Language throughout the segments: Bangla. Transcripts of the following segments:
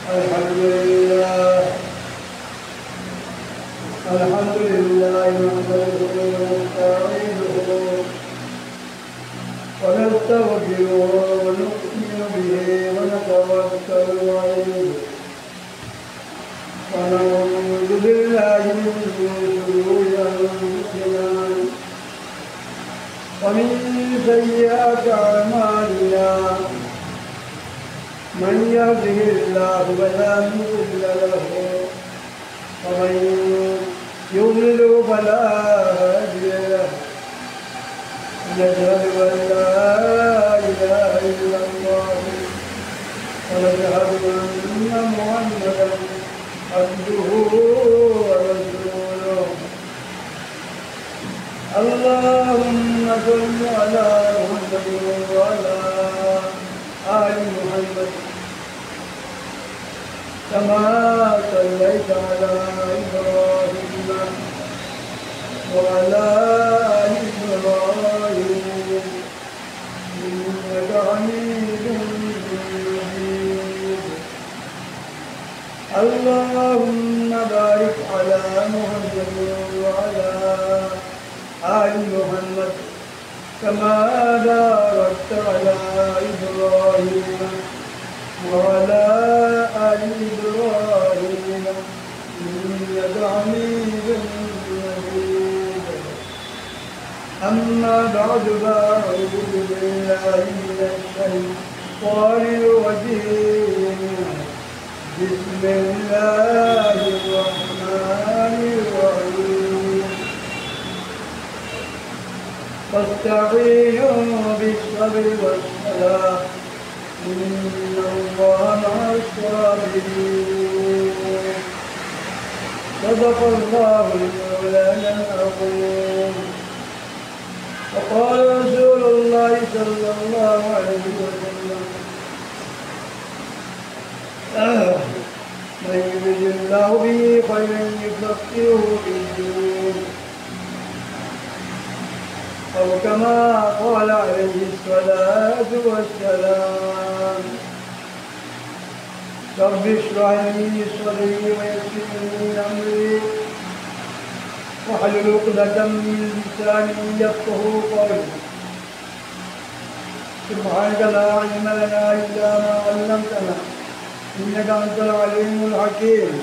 الحمد لله الحمد لله نحمده ونستعينه ونستغفره ونؤمن به ونتوكل عليه ونعوذ بالله من شرور أنفسنا ومن سيئات أعمالنا من يهده الله فلا مضل له ومن يضلل فلا هادي له نشهد أن لا إله إلا الله ونشهد أن محمدا عبده ورسوله اللهم صل على محمد وعلى آل محمد كما صليت على إبراهيم وعلى آل إبراهيم إنك حميد مجيد اللهم بارك على محمد وعلى آل محمد كما باركت على إبراهيم وعلى آل إبراهيم إنك حميد مجيد أما بعد فأعوذ بالله من الشيطان الرجيم بسم الله الرحمن الرحيم واستعينوا بالصبر والصلاة إن الله مع الصابرين صدق الله مولانا العظيم وقال رسول الله صلى الله عليه وسلم من يرد الله به خيرا يفقهه في الدين أو كما قال عليه الصلاة والسلام رب اشرح لي صدري ويسر لي أمري واحلل عقدة من لساني يفقهوا قولي سبحانك لا علم لنا إلا ما علمتنا إنك أنت العليم الحكيم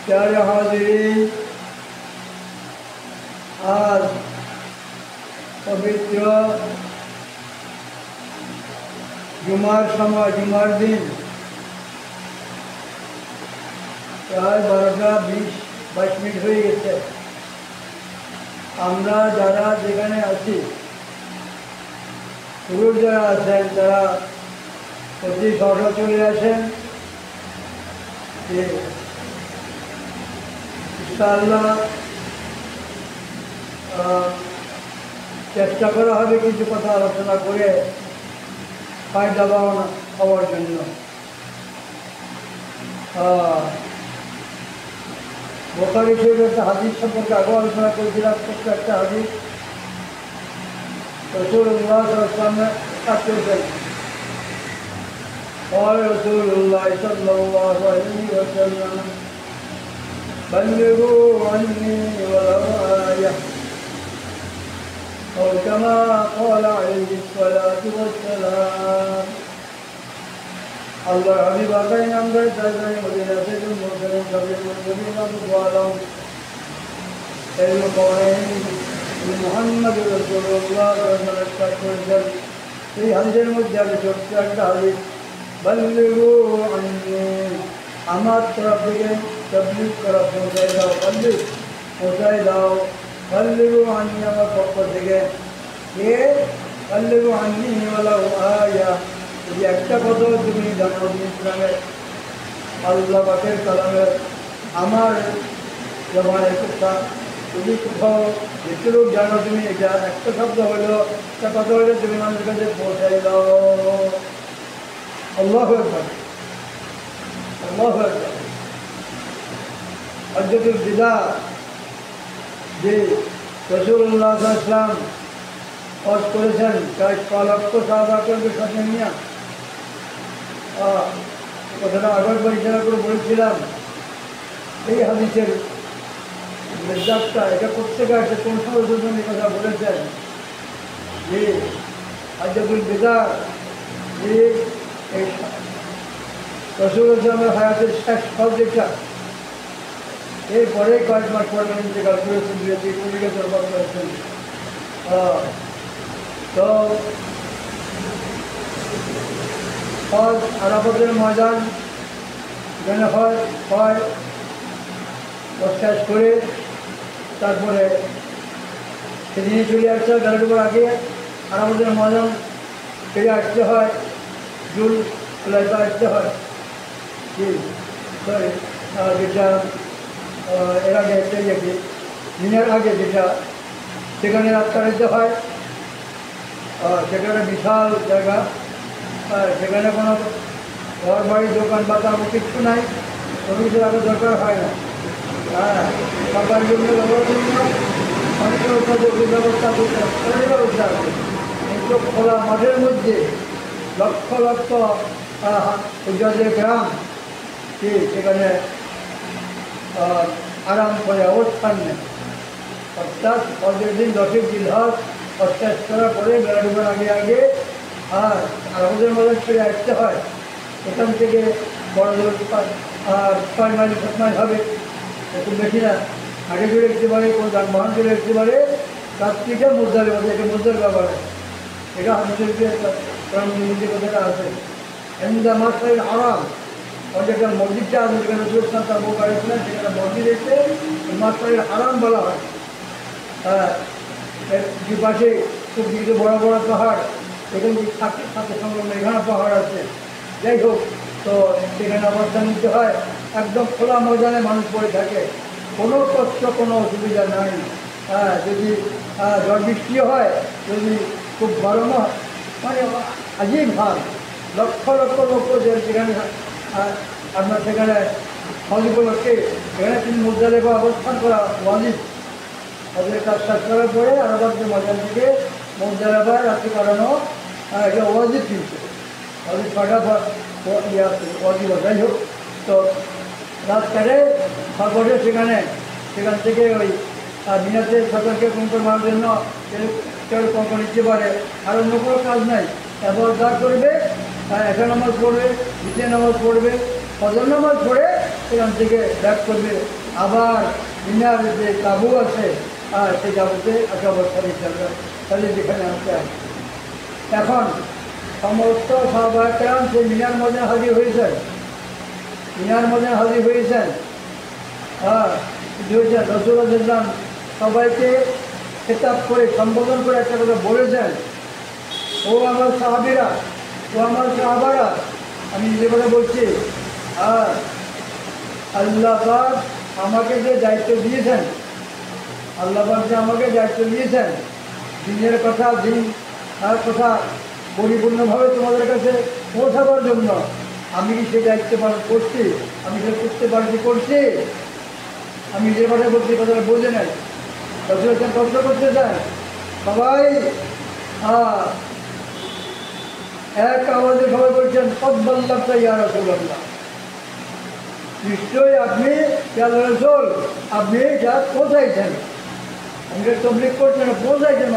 प्यारे हाज़रीन आज पवित्र जुमार दिन প্রায় 12:20 মিনিট হয়ে গেছে। আমরা যারা যেখানে আছি পুরুষ যারা আছেন তারা অতি সহসা চলে আসেন। ইনশাআল্লাহ চেষ্টা করা হবে কিছু কথা আলোচনা করে ফায়দা হওয়ার জন্য। বুখারী শরীফের একটা হাদিস সম্পর্কে আগে আলোচনা করেছিলাম। ছোট্ট একটা হাদিস রাসূলুল্লাহ সাল্লাল্লাহু আলাইহি ওয়াসাল্লাম করেছেন। قال رسول الله صلى الله عليه وسلم بلغوا عني ولو آية أو كما قال عليه الصلاة والسلام الله حبيب أكاين أمبر تازاي مدينة سيدنا المرسلين كبير المرسلين أبوالهم المقوين محمد رسول الله صلى الله عليه وسلم في حديث المجد شرط حديث بلغوا عني আমার তরফ থেকে তবলিগ করা পৌঁছায় দাও বল্লিগু আন্নি আমার পক্ষ থেকে বল্লিগু আন্নি ওয়ালাউ আয়া। যদি একটা কথা তুমি জানো ইসলামের আল্লাহ পাকের কালামের আমার জবানের কথা যদি কোথাও যেটুকু জানো তুমি এটা একটা শব্দ হলো একটা কথা হলে তুমি মানুষের কাছে পৌঁছায় দাও। আল্লাহু আকবার আল্লাহু আকবার। হজ্জাতুল বিদা যে রাসূলুল্লাহ সাল্লাল্লাহু আলাইহি ওয়াসাল্লাম হজ করেছেন প্রায় 6 লক্ষ সাহাবাকে সাথে নিয়ে। কথাটা আগের পরিচালনা করে বলেছিলাম, এই হাদিসের মেজাজটা এটা প্রত্যেকে আছে কোন সময় কথা বলেছেন যে আজবুল বেদা যে এই রাসূল ইসলামের হায়াতের শেষ ফল যেটা, এরপরে কয়েক মাস পরে ইন্তেকাল করেছেন, বিরোধীকে দরবার করেছেন। তো হজ আরাফাতের ময়দান যেন হয় শেষ করে তারপরে সেদিনে চলে আসতে হয়, বেলাটুকুর আগে আরাফাতের ময়দান ফিরে আসতে হয়, জুল লাইফে আসতে হয়। সরি, যেটা এর আগে একটা কি দিনের আগে যেটা সেখানে রাত কাটাতে হয়। সেখানে বিশাল জায়গা, সেখানে কোনো ঘর বাড়ি দোকান বাজার কিচ্ছু নাই, কোনো কিছু আগে দরকার হয় না। সবার জন্য মানুষের ব্যবস্থা করতে ব্যবস্থা আছে। কিন্তু খোলা মাঠের মধ্যে লক্ষ লক্ষ উজ্জ্বলের গ্রাম, সেখানে আরাম করে অবস্থান নেই। অর্থাৎ পরের দিন 10 জিলহজ শেষ করার পরে বেলা ডুবার আগে আগে আমাদের মধ্যে ছেড়ে আসতে হয়। এখান থেকে বড় 6 মাইল 7 মাইল হবে, একটু বেশি না। আগে চলে আসতে পারে, কোনো যানবাহন চলে আসতে পারে। রাত্রিটা মুদ্রার মধ্যে, এটা মুদ্রার ব্যাপার, এটা আমাদের মধ্যে কথাটা আছে। এমদা মাসের আরাম যেটা মসজিদটা আছে, যেখানে সুরক্ষা তার বউ বাড়িছিলেন, সেখানে মসজিদ এসে মাসের আরাম বলা হয়। যে পাশে খুব দিকে বড় বড় পাহাড়, এখানে সাথে সাথে সংলগ্ন এখানে পাহাড় আছে। যাই হোক, তো সেখানে অবস্থান নিতে হয়। একদম খোলা ময়দানে মানুষ পড়ে থাকে, কোনো কষ্ট কোনো অসুবিধা নাই। যদি ঝড় বৃষ্টিও হয়, যদি খুব গরম হয়, মানে আজীব ভাব লক্ষ লক্ষ লক্ষ সেখানে আপনার সেখানে হজ উপলক্ষে এখানে তিনি মুদ্রালেখা অবস্থান করা ওয়াজিব। তাদের কাজ শেষ করার পরে আরাফাতের ময়দান থেকে মুজদালিফায় রাত্রি কাটানো এটা ওয়াজিব, কিন্তু ওদের 6টা ইয়ে আছে ওয়াজিব। যাই হোক, তো রাত কাটে তারপরে সেখান থেকে ওই মিনাতে সরকারকে কঙ্কর মারার জন্য কেউ কঙ্কর নিতে পারে, আর অন্য কোনো কাজ নাই। এবার যা করবে, একটা নামাজ পড়বে, দ্বিতীয় নামাজ পড়বে, ফজর নামাজ পড়ে সেখান থেকে ব্যাক করবে। আবার মিনার যে তাঁবু আছে সেই তাঁবুতে একটা অবস্থা দিতে হবে, তাহলে যেখানে আসতে হয়। এখন সমস্ত সাহাবায়ে-কেরাম সেই মিনার মধ্যে হাজির হয়েছেন, রাসূলুল্লাহ সবাইকে খেতাব করে সম্বোধন করে একটা কথা বলেছেন, ও আমার সাহাবীরা, ও আমার সাহাবারা, আমি যে কথা বলছি, আল্লাহ পাক আমাকে যে দায়িত্ব দিয়েছেন, দিনের কথা, কথা পরিপূর্ণভাবে তোমাদের কাছে পৌঁছাবার জন্য আমি কি সেই দায়িত্ব পালন করছি? আমি সেটা করতে করছি? আমি যে কথা বলছি কথাটা বোঝে নাই। রাসূলুল্লাহ কষ্ট করতে চান, সবাই এক আওয়াজে সবাই বলছেন কব্বাল্লাকা ইয়া রাসূলুল্লাহ, নিশ্চয়ই আপনি রাসূল, আপনি যা পৌঁছাইছেন, আমাকে তবলিগ করছেন, পৌঁছাইছেন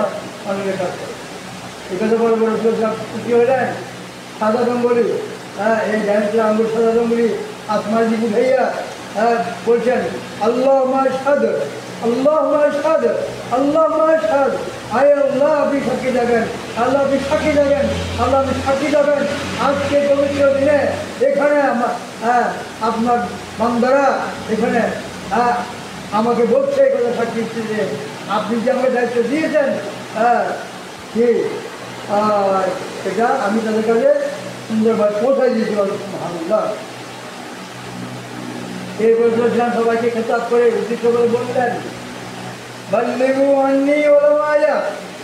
মানুষের কাছে। এই কথা বড় বড় রসুল কী হলেন? সাদা রঙ্গলি, এই ডান্সের আঙ্গুর সাদা রঙ্গলি আসমার দিকে উঠাইয়া বলছেন আল্লাহ মাশহাদ, আল্লাহ মাশহাদ, আল্লাহ মাশহাদ, আয় আল্লাহ আপনি সাক্ষী যাবেন, আল্লাহ আপনি সাক্ষী যাবেন, আল্লাহ আপনি সাক্ষী যাবেন। আজকে পবিত্র দিনে এখানে আপনার বান্দারা এখানে আমাকে বলছে এই কথা সাক্ষী দিচ্ছে যে আপনি যে আমাকে দায়িত্ব দিয়েছেন, কি এটা আমি তাদের কাছে সুন্দরভাবে পৌঁছাই দিয়েছি। আলহামদুলিল্লাহ। এরপর সবাইকে খেতাব করে উদ্দেশ্য করে বললেন বাল্লিগু আন্নি ওয়ালাউ আয়া,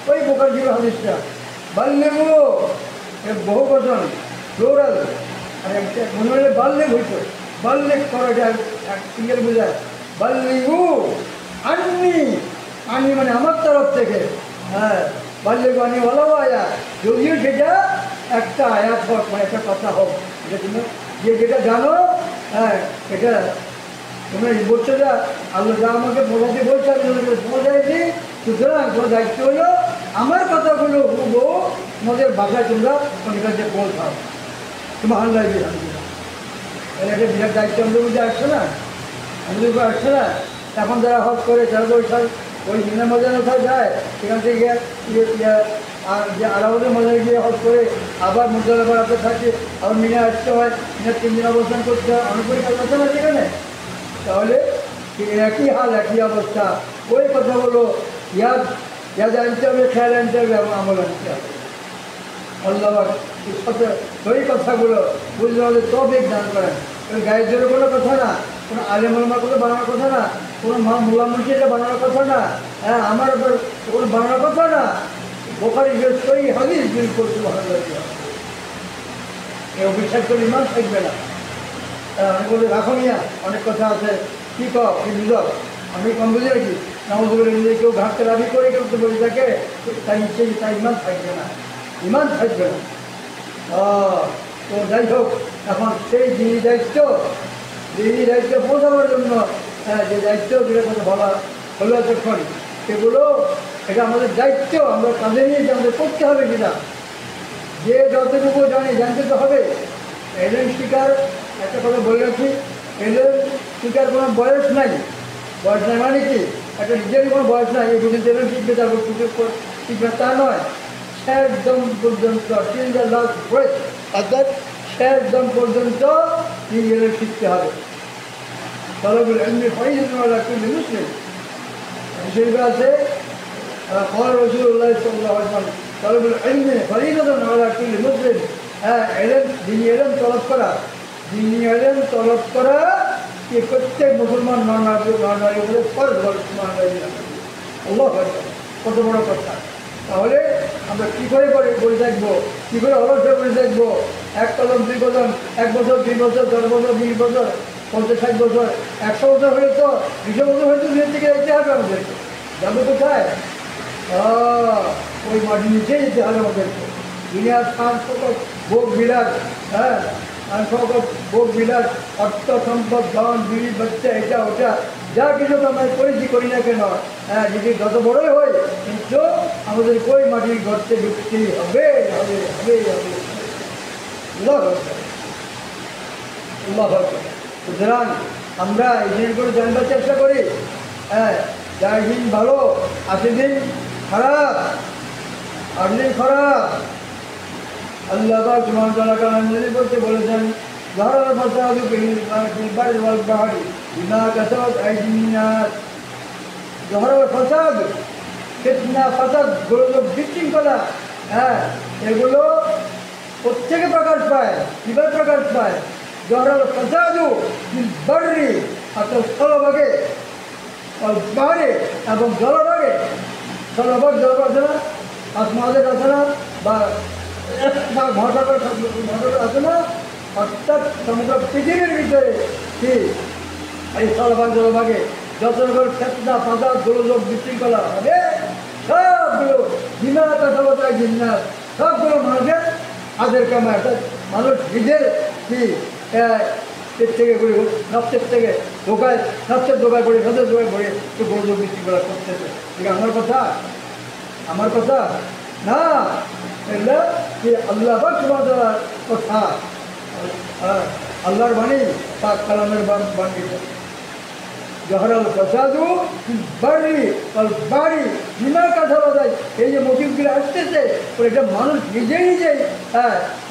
ওই বোকার ছিল হাদিসটা, বাল্লিগু বহু বচন প্লুরাল, আর একটা মনে হলে বাল্লিগ হইতো, বাল্লিগ করো, এটা এক সিঙ্গেল বোঝায়। বাল্লিগু আন্নি, আন্নি মানে আমার তরফ থেকে, বাল্যে বাণী বলা আয়া, যদিও সেটা একটা আয়াত হোক মানে একটা কথা হোক, এটা তুমি যে যেটা জানো, হ্যাঁ এটা তোমরা এই বলছো যা আল্লাহ যা আমাকে বোঝাতে বলছে আমি বোঝাইছি। সুতরাং তোমার দায়িত্ব হলো আমার কথাগুলো হুবো তোমাদের ভাষায় তোমরা তোমার কাছে পৌঁছাও। তোমার আল্লাহ এটা একটা বিরাট দায়িত্ব আমাদের মধ্যে আসছে না, আমাদের উপর আসছে না। এখন যারা হজ করে তারা তো ওই মিনা মজানো যায়, সেখান থেকে আর যে আলাউদ্দিন মজারে গিয়ে হজ করে আবার মুদ্রা বাড়াতে থাকে, আবার মিনা আসতে হয়, মিনা 3 দিন অবস্থান করতে হয়, অনেক পরীক্ষার কথা না সেখানে। তাহলে একই হাল একই অবস্থা, ওই কথাগুলো ইয়াদ আনতে হবে, খেয়াল আনতে হবে এবং আমল আনতে হবে। আল্লাহ ওই কথাগুলো বুঝলে আমাদের তৌফিক দান করেন। ওই গায়ের জোরে কোনো কথা না, কোনো আলেম ওলামার কথা বানানোর কথা না, কোনো মোল্লা মুন্সি এটা বানানোর কথা না, হ্যাঁ আমার ওপর কোনো বানানোর কথা না। বোখারি সই হাদিস বিল করতে ভালো লাগে, এই অভিশাপ করে ইমান থাকবে না। আমি বলি রাখো মিয়া, অনেক কথা আছে, কী কও কি বুঝো, আমি কম বুঝি নাকি? নামাজ বলে নিজে কেউ ঘাটতে রাবি করে কেউ তো বলে থাকে, তাই ইচ্ছে তাই ইমান থাকবে না, ইমান থাকবে না। তো যাই হোক, এখন সেই দিনই দায়িত্ব পৌঁছানোর জন্য যে দায়িত্ব যেটা কথা বলা হলো এতক্ষণ, সেগুলো এটা আমাদের দায়িত্ব, আমরা কাঁধে নিয়ে যে আমাদের করতে হবে কিনা, যে যতটুকু জানতে তো হবে। এলেন শিকার একটা কথা বলে রাখি, এলেন শিকার কোনো বয়স নাই মানে কি একটা নিজেরই কোনো বয়স নাই, এই দুদিন এলেন শিখবে তারপর শিখবে তা নয়। শেষ দম পর্যন্ত অর্থাৎ শেষ দম পর্যন্ত নিজেদের শিখতে হবে। তলবুল ইলমি ফরিদাতুন আলা কুল্লি মুসলিম, শরীফে আছে قال رسول الله صلى الله عليه وسلم তলবুল ইলমি ফরিদাতুন আলা কুল্লি মুসলিম। হ্যাঁ এলেম, দিনী এলেম তলব করা, দিনী এলেম তলব করা কি প্রত্যেক মুসলমান নারীর উপরে ফরজ আল্লাহু আকবার, কত বড় কথা। তাহলে আমরা কী করে বলে থাকবো, কী করে অলস বলে থাকবো? 1 কদম 2 কদম, 1 বছর 2 বছর 10 বছর 20 বছর 50-60 বছর 100 বছর হলে তো 200 বছর হলে তো নিজের থেকে যেতে হবে আমাদেরকে। যাবো কোথায়? ওই মাটির নিচেই যেতে হবে আমাদেরকে। দুনিয়ার স্থান সকল ভোগ বিলাস, হ্যাঁ সকল ভোগ বিলাস, অর্থ সম্পদ ধন বিড়ি বাচ্চা এটা ওটা যা কিছু আমরা করি না কেন, হ্যাঁ যদি যত বড়ই হয়, কিন্তু আমাদের ওই মাটির ঘরতে ঢুকতেই হবে হবে হবে হবে। সুতরাং আমরা এই জিনিসগুলো জানবার চেষ্টা করি। হ্যাঁ যার দিন ভালো, আছে দিন খারাপ, আর দিন খারাপ। আল্লাহ করতে বলেছেন ظهر الفساد في البر والبحر بما كسبت أيدي الناس। ظهر الفساد, ফিতনা ফাসাদ, গোলযোগ বিশৃঙ্খলা, হ্যাঁ এগুলো প্রত্যেকে প্রকাশ পায়। কীভাবে প্রকাশ পায়? ظهر الفساد في البر অর্থাৎ স্থলভাগে, পাহাড়ে এবং জলভাগে। স্থলভাগ আছে না, আসমাদের আছে না, বা মহাসাগর আছে না, অর্থাৎ সমগ্র পৃথিবীর ভিতরে কি এই স্থলভাগ জলভাগে যত রকম ফেতনা ফাসাদ গোলযোগ বিশৃঙ্খলা হবে, সবগুলো জিনাতায় জিন্নাত, সবগুলো মানুষের হাতের কামায়। অর্থাৎ মানুষ নিজের কি থেকে করে নফসের থেকে ধোকায়, নফসের ধোকায় পড়ে, সদের ধোকায় পড়ে একটু গোলযোগ বিশৃঙ্খলা করতেছে। এটা আমার কথা না, এগুলো কি আল্লাহ কথা, আল্লাহর বাণী, পাক কালামের বাণী। জহরাল ফসাদু বাড়ি বাড়ি বিমার কথা বাজায়, এই যে মোটিভগুলো আসতেছে এটা মানুষ নিজেই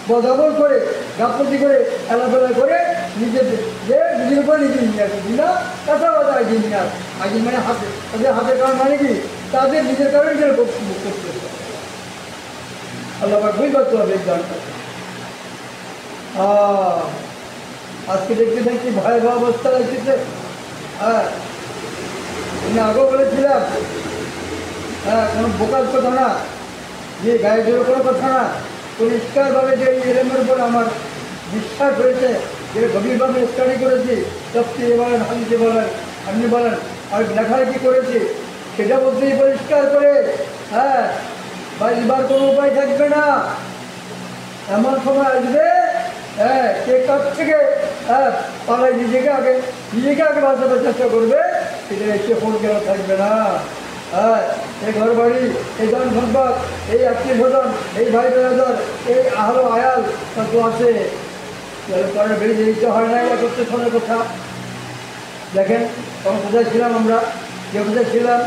বদাবল করে গাফতি করে এলাফেলা করে নিজের উপরে নিজে নিয়ে আসে। বিনা কথা বাজায় জিনিয়ার আগে মানে হাতে, তাদের হাতের কারণ মানে কি তাদের নিজের কারণে করতেছে। আল্লাহ বুঝ করতে হবে জানতে। আজকে দেখছি ভয়াবহ অবস্থা লাগতেছে। হ্যাঁ আমি আগেও বলেছিলাম, হ্যাঁ কোনো বোকার কথা না, যে গায়ে জোর কোনো কথা না, পরিষ্কারভাবে যে এলেমের উপর আমার বিশ্বাস হয়েছে, যে গভীরভাবে স্টাডি করেছি, তফসিরে বলেন, হাদিসে বলেন, আপনি বলেন, আর লেখালেখি করেছি, সেটা বলতেই পরিষ্কার করে, হ্যাঁ বাঁচবার কোনো উপায় থাকবে না। এমন সময় আসবে, হ্যাঁ, কে কাছ থেকে পালায় নিজেকে আগে বাঁচানোর চেষ্টা করবে, এটা এসে ফোন কেন থাকবে না। হ্যাঁ, এই ঘর বাড়ি, এই জন সম্পদ, এই আত্মীয় স্বজন, এই ভাই বেড়াদার, এই আহলো আয়াল কত আছে, পরে বেরিয়ে যেতে হয় না। এটা করতে শোনার কথা দেখেন, তখন কোথায় ছিলাম আমরা, যে কোথায় ছিলাম,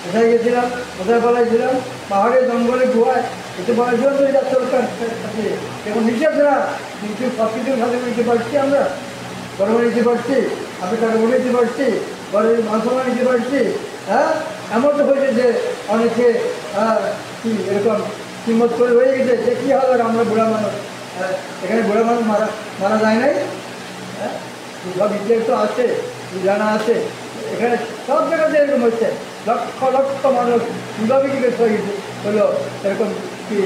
কোথায় গেছিলাম, কোথায় পালাইছিলাম, পাহাড়ে জঙ্গলে গুহায়, এতে পালাইছিলাম তো এটা সরকার কাছে এখন নিষেধ না, কিন্তু সব কিছুর সাথে নিতে পারছি আমরা, গরমে নিতে পারছি, আপনি টাকা বলে নিতে পারছি, ঘরের মাংসমা নিতে পারছি। হ্যাঁ, এমন তো হয়েছে যে অনেকে কি এরকম কিম্মত করে হয়ে গেছে যে কী হবে, আমরা বুড়া মানুষ, এখানে বুড়া মানুষ মারা যায় নাই। হ্যাঁ, সব ইতিহাস তো আছে, জানা আছে, এখানে সব জায়গাতে এরকম হচ্ছে, লক্ষ লক্ষ মানুষ কীভাবে কী হয়ে গেছে হলো, এরকম কি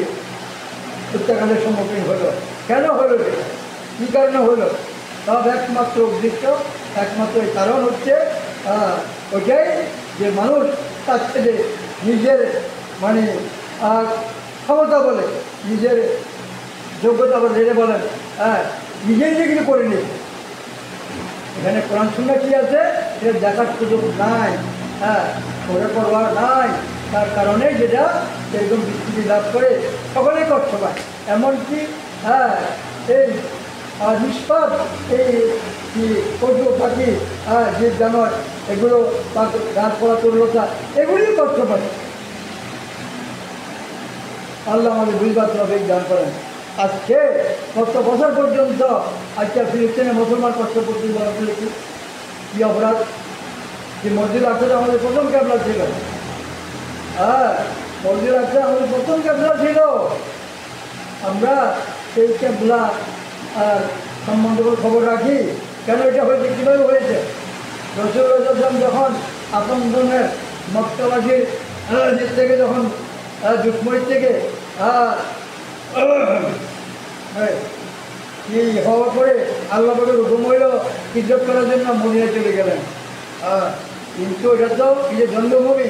হত্যাকাণ্ডের সম্মুখীন হলো। কেন হলো, কী কারণে হলো, সব একমাত্র উদ্দেশ্য, একমাত্র কারণ হচ্ছে ওইটাই যে মানুষ তার থেকে নিজের মানে ক্ষমতা বলে, নিজের যোগ্যতা বলে, যেটা বলেন, হ্যাঁ, নিজেই কিছু করে নিই। এখানে কোরআন শুনে কী আছে, এটা দেখার সুযোগ নাই, হ্যাঁ, করে পড়বার নাই, তার কারণে যেটা এরকম বিস্তৃতি লাভ করে সকলেই কষ্ট পায়। এমনকি হ্যাঁ, এই নিষ্পাপ এই পশু পাখি, জীব জানোয়ার, এগুলো গাছপালা তরুলতা, এগুলিও কষ্ট পায়। আল্লাহ আমাদের বুঝবার তৌফিক দান করেন। আজকে কত বছর পর্যন্ত আজকে ফিলিস্তিনে মুসলমান কষ্ট করতে বলা কি অপরাধ, যে মসজিদ আকসা আমাদের প্রথম ক্যাবলা ছিল। হ্যাঁ, মসজিদ আকসা আমাদের প্রথম ক্যাবলা ছিল। আমরা সেই ক্যাবলা সম্বন্ধে খবর রাখি, কেন এটা হয়েছে, কীভাবে হয়েছে। রাসূলুল্লাহ যখন আপন ধর্মের মক্কাবাসীর থেকে যখন দুশ্মনীর থেকে এই হওয়ার পরে আল্লাহ পাকের হুকুম হইল ইজ্জত করার জন্য মদিনা চলে গেলেন। কিন্তু এটা তো নিজের জন্মভূমি,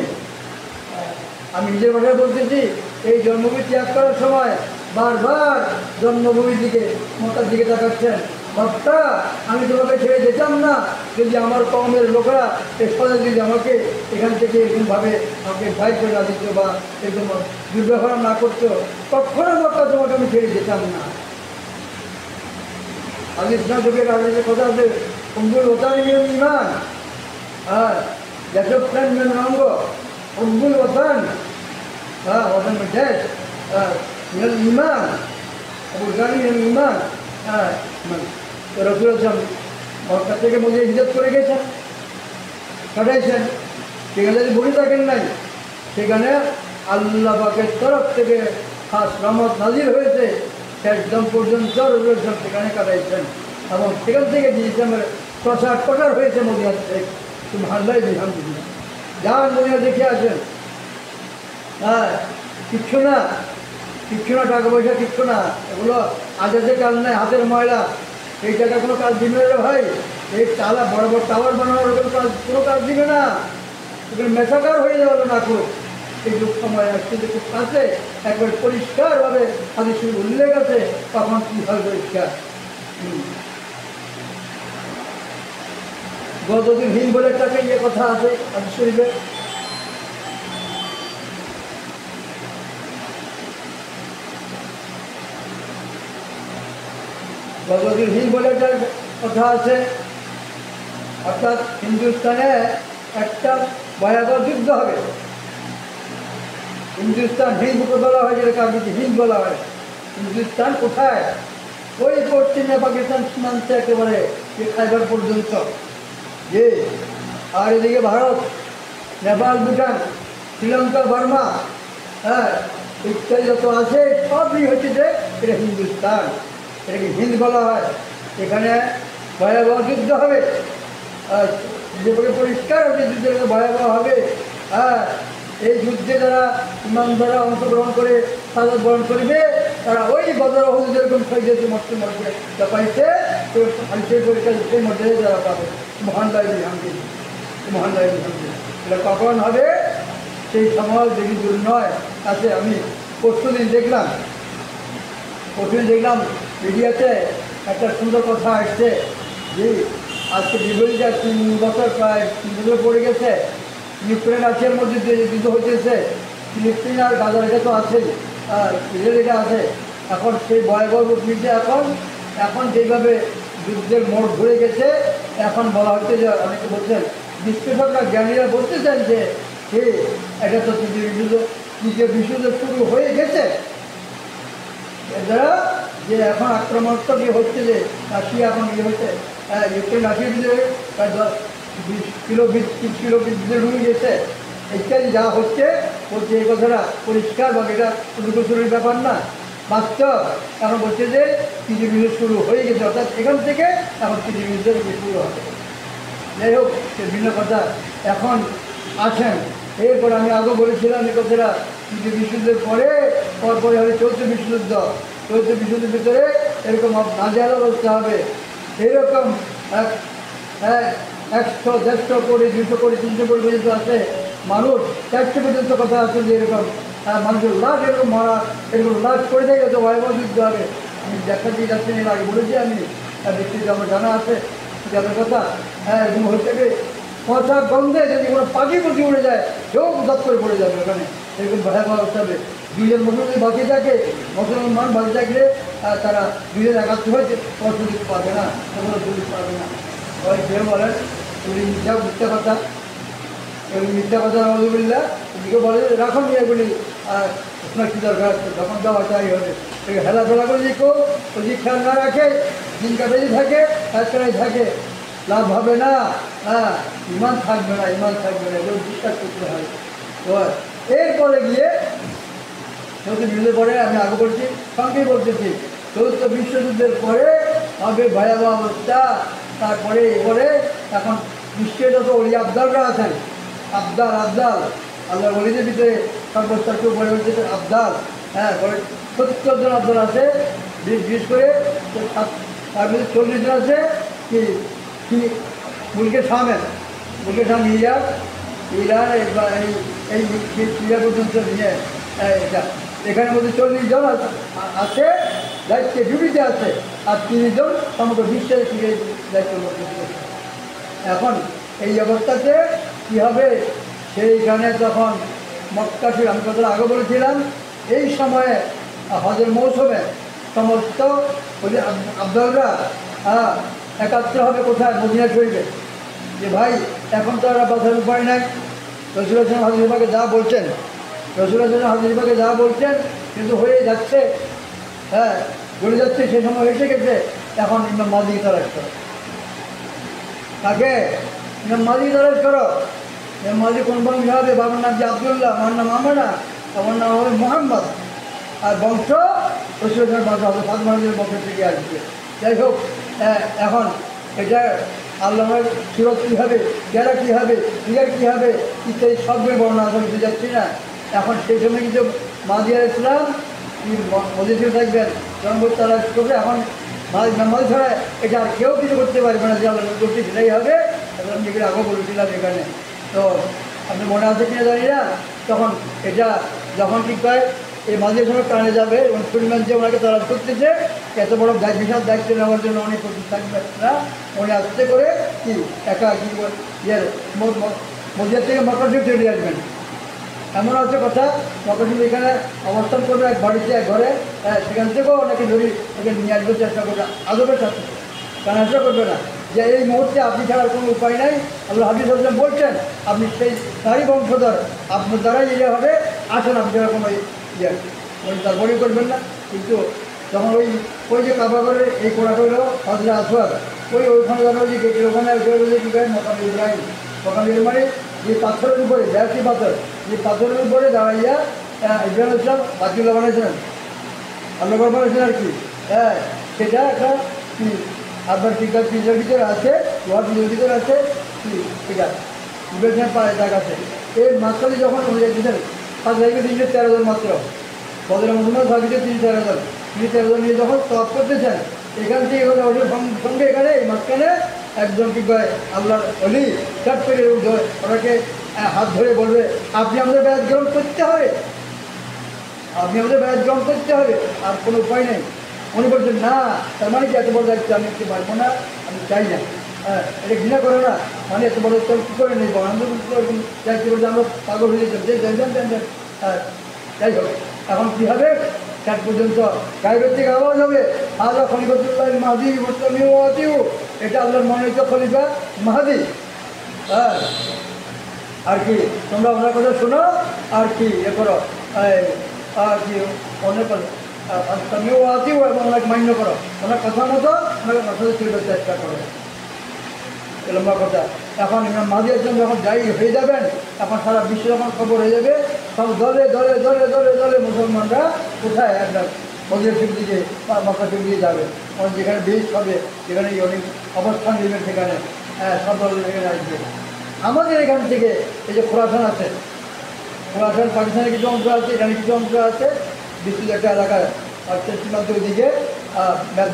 আমি নিজের ভাষায় বলতেছি, এই জন্মভূমি ত্যাগ করার সময় বারবার জন্মভূমির দিকে, মক্কার দিকে তাকাচ্ছেন, মক্কা আমি তোমাকে ছেড়ে যেতাম না যদি আমার কওমের লোকেরা এসপাদা যদি আমাকে এখান থেকে এরকমভাবে আমাকে ভাই করে না দিত বা এরকম দুর্ব্যবহার না করতো, কখনো মক্কা তোমাকে আমি ছেড়ে যেতাম না। আগে ইসলাম যুগের আগে যে কথা আছে, কুম্বুল ওতান ইমান, হ্যাঁ, যেসব প্ল্যান মেন অঙ্গ কুম্বুল ওতান, হ্যাঁ, ওতান দেশ ইমান, ইমান, হ্যাঁ, রাসূলুল্লাহ মক্কা থেকে মদিনায় হিজরত করে গেছেন, কাটাইছেন, সেখানে যদি বলি থাকেন নাই, সেখানে আল্লাহ পাকের তরফ থেকে খাস রহমত নাজির হয়েছে, একদম পর্যন্ত রাসূলুল্লাহ সেখানে কাটাইছেন, এবং সেখান থেকে ইসলামের প্রচার হয়েছে মদিনা থেকে। তুমি হাল্লাই আলহামদুলিল্লাহ, যান মদিনা দেখে আসেন। হ্যাঁ, কিচ্ছু না টাকা পয়সা কিচ্ছু না, এগুলো আজাদের কাজ নেই, হাতের ময়লা, এই টাকা কোনো কাজ দিবে না ভাই। এই চালা বড় বড় টাওয়ার বানানোর কোনো কাজ দিবে না, এগুলো মেশাকার হয়ে যাবে না খুব। এই যুগ সময় আসছে যে খুব কাছে একবার পরিষ্কারভাবে হাদিসের উল্লেখ আছে, তখন কী হয় পরিষ্কার। গতদিন হিন বলে তাকে ইয়ে কথা আছে হাদিস শরীফে, গজওয়াতুল হিন্দ বলে একটা কথা আছে, অর্থাৎ হিন্দুস্তানে একটা ভয়াবহ যুদ্ধ হবে। হিন্দুস্তান হিন্দ বলা হয়, যেটাকে আগে হিন্দ বলা হয়। হিন্দুস্তান কোথায়, ওই পশ্চিমে পাকিস্তান সীমান্তে একেবারে খাইবার পর্যন্ত, যে আর এদিকে ভারত, নেপাল, ভুটান, শ্রীলঙ্কা, বার্মা, হ্যাঁ, ইত্যাদি যত আছে সবই হচ্ছে যে এটা হিন্দুস্তান, এটাকে হিন্দ বলা হয়। এখানে ভয়াবহ যুদ্ধ হবে, যেভাবে পরিষ্কার হচ্ছে যুদ্ধের ভয়াবহ হবে। হ্যাঁ, এই যুদ্ধে যারা ইমানদারা অংশগ্রহণ করে সাদত বরণ করবে, তারা ওই বদর উহুদ যেরকম শহীদের মধ্যে পাইছে, তো মানুষের পরীক্ষার মধ্যে যারা পাবে। মহানদায় এটা কখন হবে সেই সময় যদি দূর নয়, তাতে আমি পরশুদিন দেখলাম মিডিয়াতে একটা সুন্দর কথা আসছে যে আজকে বিরোধীরা 3 বছর প্রায় 3 বছর পড়ে গেছে। ইউক্রেন রাশিয়ার মধ্যে যে যুদ্ধ হইতেছে, ফিলিস্তিন আর গাজার এটা তো আছেই, আর ইসরায়েল এটা আছে। এখন সেই ভয়াবহ রূপ নিচ্ছে। এখন যেভাবে যুদ্ধের মোড় ঘুরে গেছে, এখন বলা হচ্ছে যে অনেকে বলছেন, বিশ্লেষকরা জ্ঞানীরা বলতেছেন যে এটা তো তৃতীয় বিশ্বযুদ্ধ শুরু হয়ে গেছে। এরা যে এখন আক্রমণটা যে হচ্ছে, যে রাশিয়া এখন ইয়ে হচ্ছে, ইউক্রেন রাশিয়ার ভিতরে প্রায় 30 কিলো বিদ্যুৎ রুমে গেছে, ইত্যাদি যা হচ্ছে বলছে এই কথাটা পরিষ্কার বা এটা লুকোচুরির ব্যাপার না, বাস্তব। এখন বলছে যে তৃতীয় বিশ্বযুদ্ধ শুরু হয়ে গেছে, অর্থাৎ এখান থেকে এখন তৃতীয় বিশ্বযুদ্ধ শুরু হবে। যাই হোক, সে ভিন্ন কথা এখন আছেন। এরপর আমি আগে বলেছিলাম এই কথাটা, তৃতীয় বিশ্বযুদ্ধের পরে হবে চৌদ্দ বিশ্বযুদ্ধ। চৌদ্দ বিশ্বযুদ্ধের ভিতরে এরকম নাজেহাল অবস্থা হবে। এইরকম 100, 150 কোটি, 200 কোটি, 300 কোটি পর্যন্ত আছে মানুষ, 400 পর্যন্ত কথা আছে যে এরকম মানুষের লাশ এরকম মারা, এরকম লাশ করে দেয়, যত ভয়াবহ যুদ্ধ হবে। আমি দেখাতে যাচ্ছি না, আগে বলেছি আমি, ব্যক্তিগত আমার জানা আছে যাদের কথা। এরকম হচ্ছে কি কথা গন্ধে যদি কোনো পাখি পুঁজি উড়ে যায়, কেউ উদাত করে পড়ে যাবে ওখানে, এরকম ভয়াবহ অবস্থা হবে। 2 জন মুসলমান বাকি থাকে, মুসলমান বাকি থাকলে তারা 2 জন একাত্র হয়েছে, কোনো সুযোগ পাবে না, কোনো সুযোগ পাবে না। ওই কেউ বলেন তুমি মিথ্যা কথা, মিথ্যা কথা আলহামদুলিল্লাহ, এদিকে বলে রাখুন এগুলি, আর আপনার কী দরকার, যখন যাওয়া চাই হবে হেলাফেলা করে দিকো, যদি খেয়াল না রাখে দিন কাটাই থাকে, কাজ করাই থাকে, লাভ হবে না। ইমান থাকবে না, এগুলো বিশ্বাস করতে হয়। তো এরপরে গিয়ে চৌদ্দ বিশ্বযুদ্ধের পরে, আমি আগে বলছি, সঙ্গেই বলতেছি, চৌদ্দ বিশ্বযুদ্ধের পরে হবে ভয়াবহ অবস্থা। তারপরে এরপরে এখন বিশ্বের যত অলি আবদালরা আছেন, আবদাল আল্লাহ অলিদের ভিতরে সর্বস্তরকে বলে হচ্ছে আবদাল। পরে 70 জন আবদাল আছে, বিশেষ করে তার মধ্যে 40 জন আছে কি মুলকে সামনে ইরান এই সিরিয়া পর্যন্ত নিয়ে এটা, এখানের মধ্যে 40 জন আছে দায়িত্বে, ডিউটিতে আছে, আর 30 জন সমগ্র বিশ্বের দায়িত্ব। এখন এই অবস্থাতে কী হবে, সেইখানে তখন মক্কা ছিল, আমি কথা আগে বলেছিলাম, এই সময়ে হজের মৌসুমে সমস্ত ওই আবদালরা একাত্র হবে কোথায়, মদিনা শরীফে। যে ভাই এখন তো আর বাঁচার উপায় নাই, রসুল হাসান হাজিরবাগে যা বলছেন কিন্তু হয়ে যাচ্ছে, ঘুরে যাচ্ছে, সে সময় এসে গেছে। এখন ইমাম মাহদিকে তালাশ করো, তাকে ইমাম মাহদিকে তালাশ করো। ইমাম মাহদি কোন বংশ হবে? বাবার নাম যে আবদুল্লাহ, আমার নাম আমরা, আমার নাম হবে মোহাম্মদ, আর বংশ রসুল হাসান বংশ হবে, ফাতেমার বংশ থেকে আসবে। যাই হোক, এখন এটা আল্লাহর সিরত কী হবে, যারা কী হবে, ক্লিয়ার কী হবে ইত্যাদি সবগুলো বর্ণনা আসলে বুঝতে যাচ্ছি না। এখন সেই সময় কিন্তু মাহদি আলাইহিস সালাম মদিনায় থাকবেন, জন্ম তালাশ করবে। এখন মাহদি ছাড়া এটা আর কেউ কিছু করতে পারবে না, যে আল্লাহ করতে সেটাই হবে। আমি এগুলো আগেও বলেছিলাম এখানে, তো আপনি মনে আছে কিনা জানি না। তখন এটা যখন ঠিক হয় এই মাঝের সময় টানে যাবে এবং পরিমাণ যে ওনাকে তালাশ করতেছে, এত বড় বিশাল দায়িত্ব নেওয়ার জন্য অনেক প্রস্তুত থাকবে না। উনি আসতে করে কি একা কী মদিনা থেকে মক্কা শরীফ চলে আসবেন, এমন আছে কথা। মক্কা শরীফ এখানে অবস্থান করবে এক বাড়িতে, এক ঘরে, সেখান থেকেও অনেকে ধরি ওকে নিয়ে আসবে, চেষ্টা করবে আদবের সাথে, কারণ চেষ্টা করবে না যে এই মুহূর্তে আপনি ছাড়ার কোনো উপায় নাই। আল্লাহ হাবিব সাল্লাল্লাহু আলাইহি বলছেন আপনি সেই তারই বংশধর, আপনার দ্বারাই ইয়ে হবে, আসেন আপনি যারা কোনো ইয়ে তারপরেই করবেন না। কিন্তু যখন ওই যে কাবা করে এই কোড়া করল হজরা আসওয়াদ, ওইখানে যেন যে গেটের ওখানে কী করেন মকাম ইব্রাহিম, মানে যে পাথরের উপরে, দেয়াশি পাথর, যে পাথরের উপরে দাঁড়াইয়া ইব্রাহিম ইসলাম বাকিউল্লাহ বানিয়েছিলেন, আল্লাহ বানিয়েছেন আর কি। সেটা একটা কি আপনার শিক্ষার পিজের ভিতরে আছে, লোহার পিজের ভিতরে আছে কি, এটা ইব্রাহিমের পায়ে দাগ আছে। এই মাঝখানে যখন উনি যাচ্ছেন 5 থেকে 313 জন মাত্র, বদরের মুসলমান সাহাবীতে 313 জন, 313 জন নিয়ে যখন তওয়াফ করতেছেন, এখান থেকে ওদের সঙ্গে এখানে এই মাঝখানে একজন কি কয় আল্লাহর অলি চাপ করে ওনাকে হাত ধরে বলবে আপনি আমাদের ব্যাস গ্রহণ করতে হবে। আপনি আমাদের ব্যাস গ্রহণ করতে হবে, আর কোনো উপায় নেই। মনে করছেন না, তার মানে কি এত বড় দায়িত্ব আমি নিতে পারবো না, আমি চাই না। হ্যাঁ, এটা ঘৃণা করে না, মানে এত বড় দায়িত্ব কী করে নেই, আমরা দায়িত্ব করতে আমরা পাগল হয়ে যেতাম। হ্যাঁ, যাই হোক, এখন কী হবে, শেষ পর্যন্ত গায়েবের থেকে আওয়াজ হবে, আল্লাহ খলিফাতুল্লাহ মাহাদি মুসলামিউ আতিউ, এটা আল্লাহর মনোনীত খলিফা মাহাদি। হ্যাঁ, আর কি তোমরা ওনার কথা শোনো, আর কি এ করো, আর কি অনেক আমিও আতিও এবং ওনাকে মান্য করো, ওনার কথা মতো ওনাকে কথা চলবার চেষ্টা করো। লম্বা কথা। এখন ইমাম মাহদী আসলাম যখন যাই হয়ে যাবেন, এখন সারা বিশ্ব যখন খবর হয়ে যাবে, সব দলে দলে দলে দলে দলে মুসলমানরা কোথায় একদম মদিনা শরীফ দিকে বা মক্কা শরীফ দিয়ে যাবে, যেখানে বেশ হবে, যেখানে অনেক অবস্থান নেবেন সেখানে, হ্যাঁ, সব দল এখানে আসবে। আমাদের এখান থেকে এই যে খোরাসান আছে, খোরাসান পাকিস্তানের কিছু অংশ আছে, এখানে কিছু অংশ আছে, বিস্তৃত একটা এলাকায় পাকিস্তান সীমান্ত ওইদিকে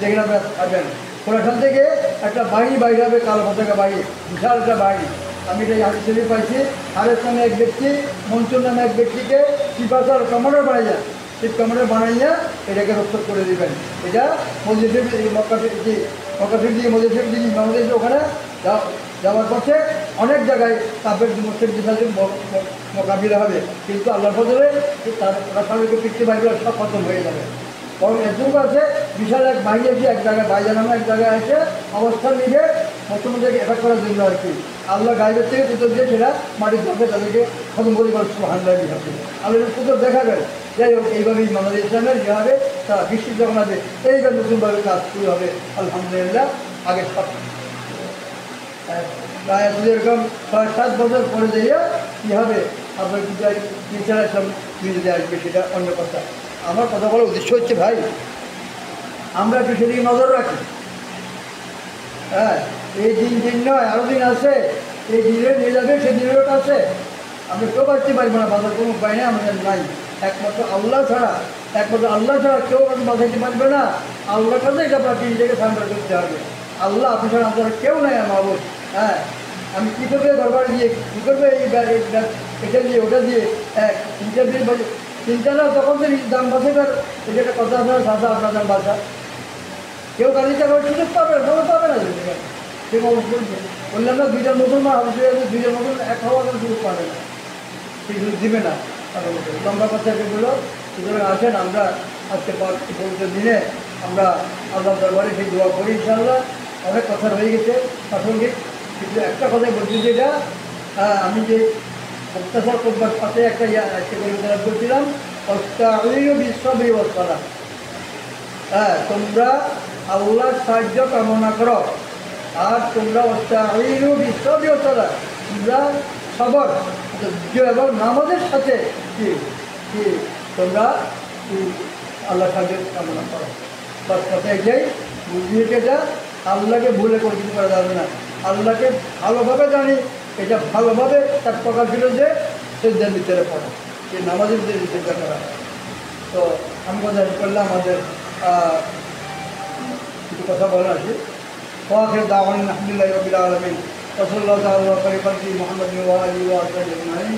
যেখানে আমরা আসবেন, খোরাসান থেকে একটা বাহিনী বাইরে হবে, কালো পতাকা বাহিনী, বিশাল একটা বাহিনী। আমি এটা হাদিসে পাইছি, হারেস নামে এক ব্যক্তি, মনসুর নামে এক ব্যক্তিকে সিপাসার কমান্ডার বানাইয়া, চিফ কমান্ডার বানাইয়া এটাকে রক্ষা করে দেবেন। এটা মসজিদ মক্কা দিকে মসজিদ দিকে আমাদের ওখানে যাওয়ার পথে অনেক জায়গায় তাপের মুসলিমদের সাথে মোকাবিলা হবে, কিন্তু আল্লাহর ফজলে তারা সবাইকে পিছতে পারবে, সব খতম হয়ে যাবে। বরং এটুকু আছে, বিশাল এক বাহিনী এসে এক জায়গায় বাইজা নামে এক জায়গায় এসে অবস্থান নিয়ে মুসলমানদেরকে এফেক্ট করার জন্য আর কি আল্লাহ গাইবের থেকে পুজো দিয়ে সেটা মাটির ধাপে তাদেরকে খতম করে হান্ডার হবে। আল্লাহ পুজো দেখাবেন। যাই হোক, এইভাবেই আমাদের ইসলামের যে হবে তা বৃষ্টি যখন হবে এইবার নতুনভাবে কাজ শুরু হবে আলহামদুলিল্লাহ। আগে সব প্রায় এরকম ৬-৭ বছর পরে যাইয়া কী হবে, আপনার টিচার সব নিজেদের আসবে, সেটা অন্য কথা। আমার কথা বলার উদ্দেশ্য হচ্ছে, ভাই আমরা একটু সেদিকে নজর রাখি। হ্যাঁ, এই দিন নয়, আরও দিন আছে, এই দিনে নিয়ে যাবে, সে দিনেরও আছে। আমরা কেউ বাঁচতে পারবো না, বাঁচার কোনো উপায় নেই আমাদের নাই। একমাত্র আল্লাহ ছাড়া কেউ বাঁচাইতে পারবে না। আল্লাহর কাছে এটা আপনাকে নিজেকে সারেন্ডার করতে হবে। আল্লাহ আপনি ছাড়া আপনারা কেউ নেই আমার বাবু। হ্যাঁ, আমি কী করবে দরবার দিয়ে, কী করবে এটা দিয়ে ওটা দিয়ে চিন্তা না, তখন তো দাম বাঁচাবার, এটা একটা কথা আপনার ভাষা, আপনার দাম বাঁচা। কেউ গাড়ি চালাবার সুযোগ পাবে না, পাবে না। সে বললাম না, দুইটার মতন মা হবে, দুইটার মতন এক হওয়ার সুযোগ পাবে না, সেই সুযোগ দিবে না। লম্বা কথা যেগুলো, সুতরাং আসেন আমরা আজকে পবিত্র দিনে আমরা আল্লাহ দরবারে সেই দোয়া করি ইনশাআল্লাহ। অনেক কথা রয়ে গেছে প্রাসঙ্গিক, কিন্তু একটা কথাই বলছি, যেটা আমি যে অত্যাচার করবার সাথে একটা বলছিলাম, বিশ্বরা। হ্যাঁ, তোমরা আল্লাহর সাহায্য কামনা করো, আর তোমরা বিশ্বরা, তোমরা সবর এবং নামাজের সাথে কি তোমরা আল্লাহ সাহায্য কামনা করো। বাস কথা এটাই বুঝিয়ে, এটা আল্লাহকে ভুলে করে কিছু করা যাবে না। আল্লাহকে ভালোভাবে জানি, এটা ভালোভাবে তার প্রকাশ ছিল যে সেজদার ভিতরে পড়া, যে নামাজের ভিতরে চিন্তা করা। তো আমি কথা করলাম, আমাদের কিছু কথা বলা আছে। ওয়াখির দাওয়ানা আলহামদুলিল্লাহি রাব্বিল আলামিন ওয়া সাল্লাল্লাহু তাআলা আলা খায়রি মুহাম্মাদিন ওয়া আলিহি ওয়া সাহবিহি আজমাইন।